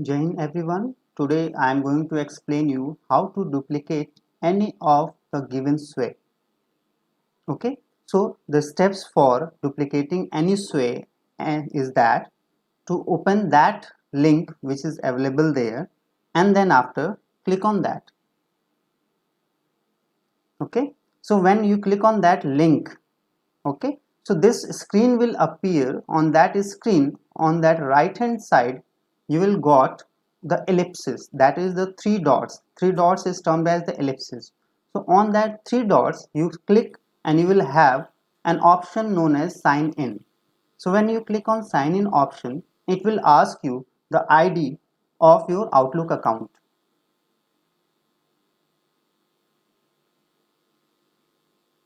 Jai Hind everyone. Today I am going to explain you how to duplicate any of the given sway. Okay, so the steps for duplicating any sway is that to open that link which is available there, and then after click on that. Okay, so when you click on that link, okay, so this screen will appear. On that screen, on that right hand side, you will got the ellipsis, that is the three dots is termed as the ellipsis. So on that three dots you click and you will have an option known as sign in. So when you click on sign in option, it will ask you the ID of your Outlook account.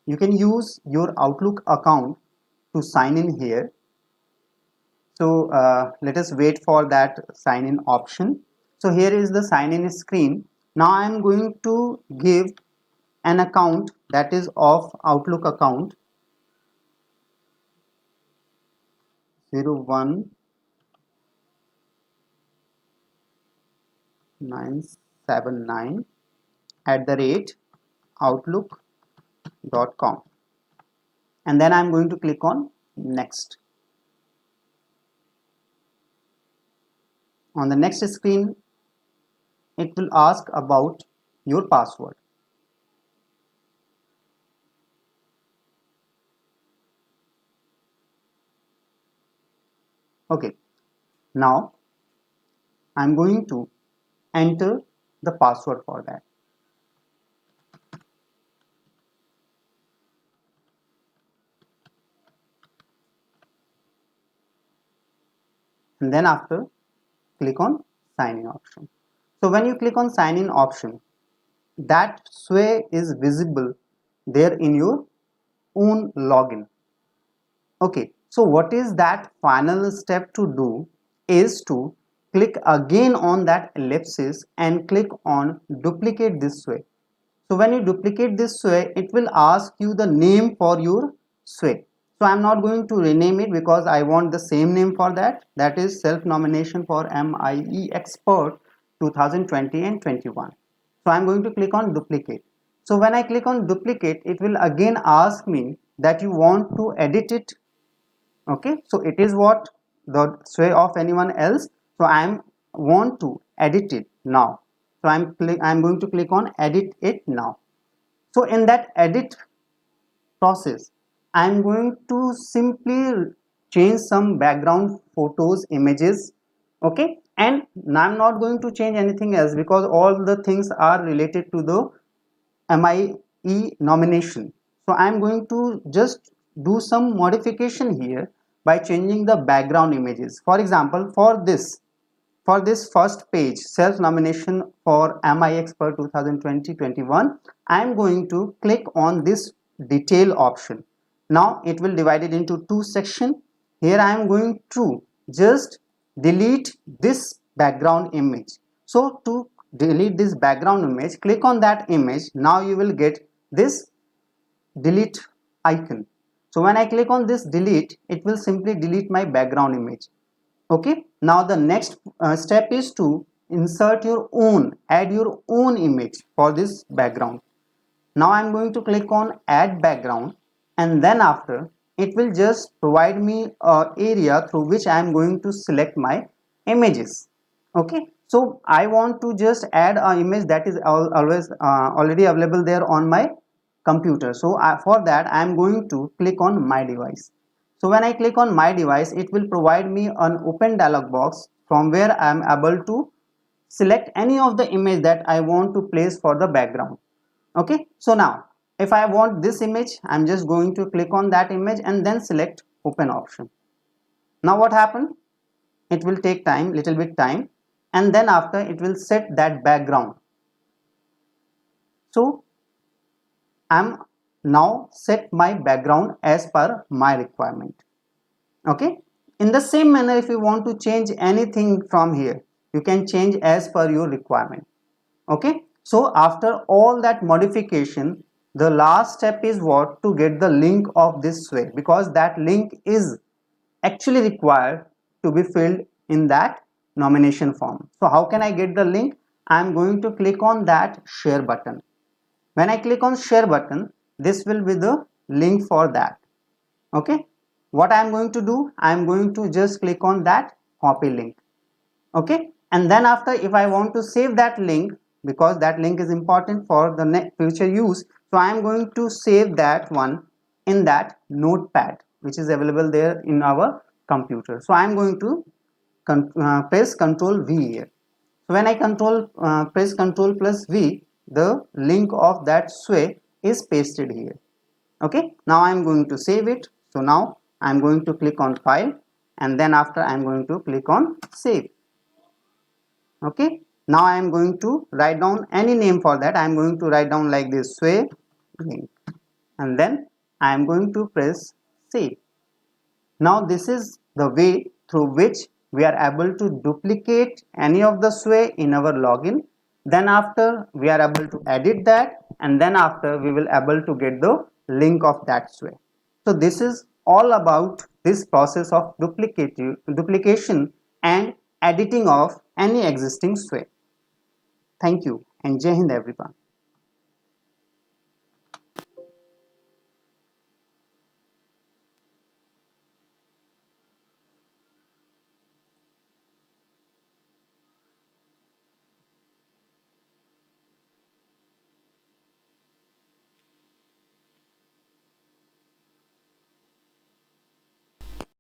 You can use your Outlook account to sign in here. So let us wait for that sign in option. So here is the sign in screen. Now I am going to give an account that is of Outlook account 01979 at the rate outlook.com, and then I am going to click on next. On the next screen, it will ask about your password. Okay, now I am going to enter the password for that. And then after click on sign in option. So when you click on sign in option, that sway is visible there in your own login. Okay, so what is that final step to do is to click again on that ellipsis and click on duplicate this sway. So when you duplicate this sway, it will ask you the name for your sway. So I'm not going to rename it because I want the same name for that. That is self nomination for MIE Expert 2020 and 21. So I'm going to click on duplicate. So when I click on duplicate, it will again ask me that you want to edit it. Okay, so it is what the sway of anyone else. So I am want to edit it now. So I'm going to click on edit it now. So in that edit process, I'm going to simply change some background photos, images. Okay, and I'm not going to change anything else because all the things are related to the MIE nomination. So I'm going to just do some modification here by changing the background images. For example, for this first page, self nomination for MI Expert 2020-21, I am going to click on this detail option. Now it will divide it into two sections. Here I am going to just delete this background image. So to delete this background image, click on that image. Now you will get this delete icon. So when I click on this delete, it will simply delete my background image. Okay, now the next step is to insert your own, add your own image for this background. Now I'm going to click on add background, and then after it will just provide me a area through which I am going to select my images. Okay, so I want to just add an image that is always already available there on my computer. So for that I am going to click on my device. So when I click on my device, it will provide me an open dialog box from where I am able to select any of the image that I want to place for the background. Okay, so now if I want this image, I'm just going to click on that image and then select open option. Now what happened? It will take time, little bit time, and then after it will set that background. So I'm now set my background as per my requirement. Okay, in the same manner, if you want to change anything from here, you can change as per your requirement. Okay, so after all that modification, the last step is what? To get the link of this sway, because that link is actually required to be filled in that nomination form. So how can I get the link? I am going to click on that share button. When I click on share button, this will be the link for that. Okay, what I am going to do, I am going to just click on that copy link. Okay, and then after, if I want to save that link, because that link is important for the future use, so I am going to save that one in that notepad which is available there in our computer. So I am going to press Ctrl V here. So when I press Ctrl plus V, the link of that sway is pasted here. Okay, now I am going to save it. So now I am going to click on file, and then after I am going to click on save. Okay, now I am going to write down any name for that. I am going to write down like this, sway link, and then I am going to press save. Now this is the way through which we are able to duplicate any of the sway in our login. Then after, we are able to edit that, and then after we will able to get the link of that sway. So this is all about this process of duplication and editing of any existing sway. Thank you, and Jai Hind everyone.